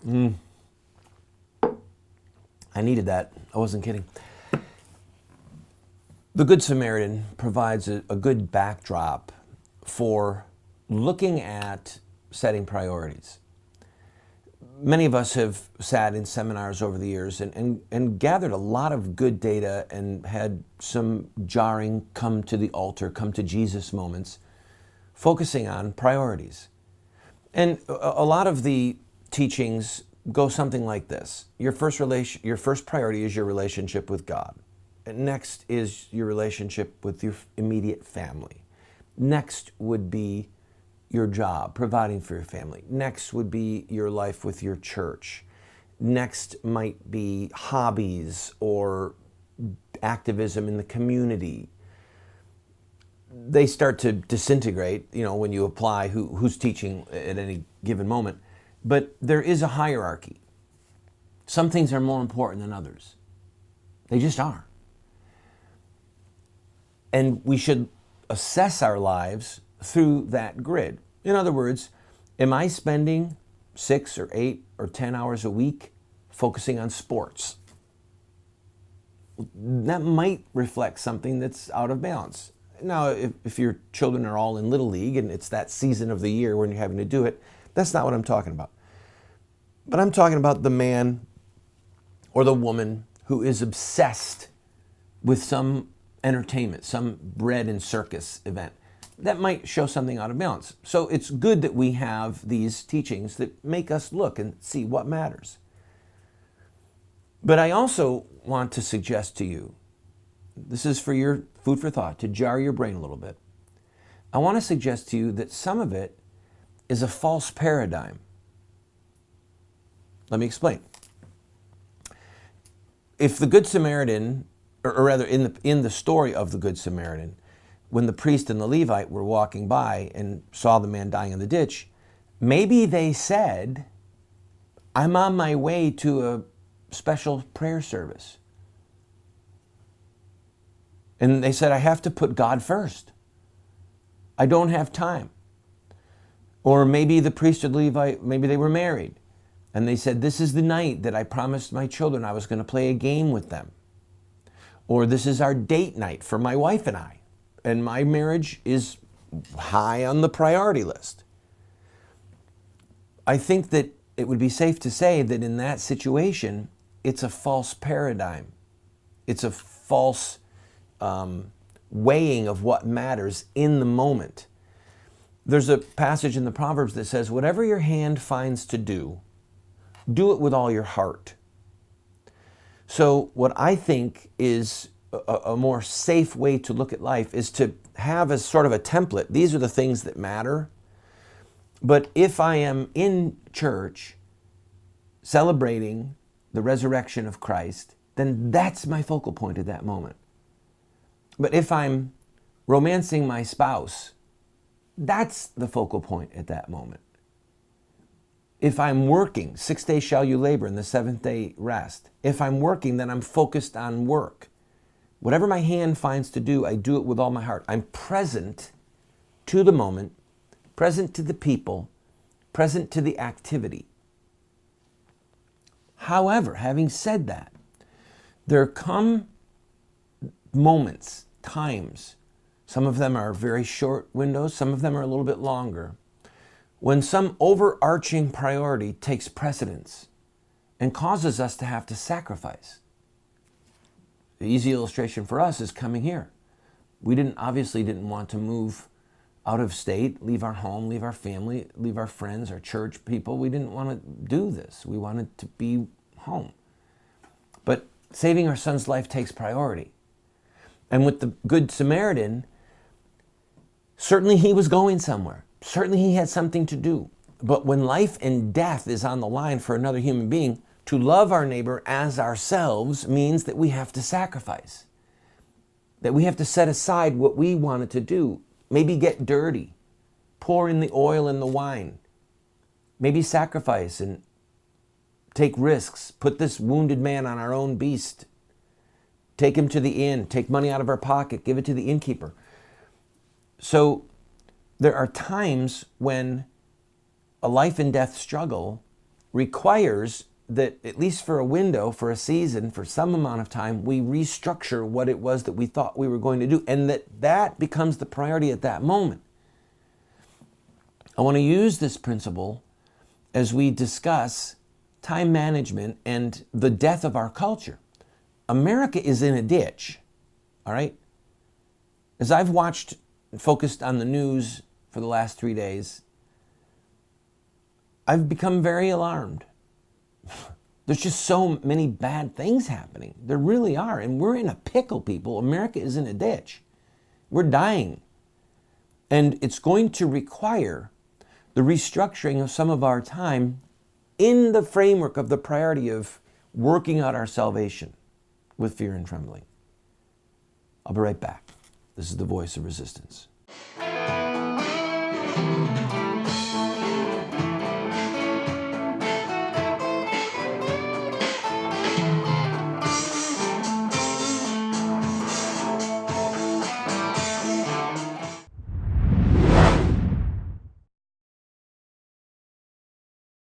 I needed that. I wasn't kidding. The Good Samaritan provides a good backdrop for looking at setting priorities. Many of us have sat in seminars over the years and gathered a lot of good data and had some jarring come to the altar, come to Jesus moments, focusing on priorities. And a lot of the teachings go something like this. Your first priority is your relationship with God. Next is your relationship with your immediate family. Next would be your job, providing for your family. Next would be your life with your church. Next might be hobbies or activism in the community. They start to disintegrate, when you apply who's teaching at any given moment. But there is a hierarchy. Some things are more important than others. They just are. And we should assess our lives through that grid. In other words, am I spending 6 or 8 or 10 hours a week focusing on sports? That might reflect something that's out of balance. Now, if your children are all in Little League and it's that season of the year when you're having to do it, that's not what I'm talking about. But I'm talking about the man or the woman who is obsessed with some entertainment, some bread and circus event. That might show something out of balance. So it's good that we have these teachings that make us look and see what matters. But I also want to suggest to you, this is for your food for thought, to jar your brain a little bit. I want to suggest to you that some of it is a false paradigm. Let me explain. If the Good Samaritan, or rather in the story of the Good Samaritan, when the priest and the Levite were walking by and saw the man dying in the ditch, maybe they said, I'm on my way to a special prayer service. And they said, I have to put God first. I don't have time. Or maybe the priest or the Levite, maybe they were married. And they said, this is the night that I promised my children I was going to play a game with them. Or this is our date night for my wife and I. And my marriage is high on the priority list. I think that it would be safe to say that in that situation, it's a false paradigm. It's a false weighing of what matters in the moment. There's a passage in the Proverbs that says, whatever your hand finds to do, do it with all your heart. So what I think is a more safe way to look at life is to have as sort of a template. These are the things that matter. But if I am in church celebrating the resurrection of Christ, then that's my focal point at that moment. But if I'm romancing my spouse, that's the focal point at that moment. If I'm working, 6 days shall you labor and the 7th day rest. If I'm working, then I'm focused on work. Whatever my hand finds to do, I do it with all my heart. I'm present to the moment, present to the people, present to the activity. However, having said that, there come moments, times, some of them are very short windows, some of them are a little bit longer, when some overarching priority takes precedence and causes us to have to sacrifice. The easy illustration for us is coming here. We obviously didn't want to move out of state, leave our home, leave our family, leave our friends, our church people. We didn't want to do this. We wanted to be home. But saving our son's life takes priority. And with the Good Samaritan, certainly he was going somewhere. Certainly he had something to do. But when life and death is on the line for another human being, to love our neighbor as ourselves means that we have to sacrifice. That we have to set aside what we wanted to do. Maybe get dirty. Pour in the oil and the wine. Maybe sacrifice and take risks. Put this wounded man on our own beast. Take him to the inn. Take money out of our pocket. Give it to the innkeeper. So there are times when a life and death struggle requires that, at least for a window, for a season, for some amount of time, we restructure what it was that we thought we were going to do, and that becomes the priority at that moment. I want to use this principle as we discuss time management and the death of our culture. America is in a ditch, all right? As I've focused on the news for the last 3 days, I've become very alarmed. There's just so many bad things happening. There really are. And we're in a pickle, people. America is in a ditch. We're dying. And it's going to require the restructuring of some of our time in the framework of the priority of working out our salvation with fear and trembling. I'll be right back. This is the Voice of Resistance.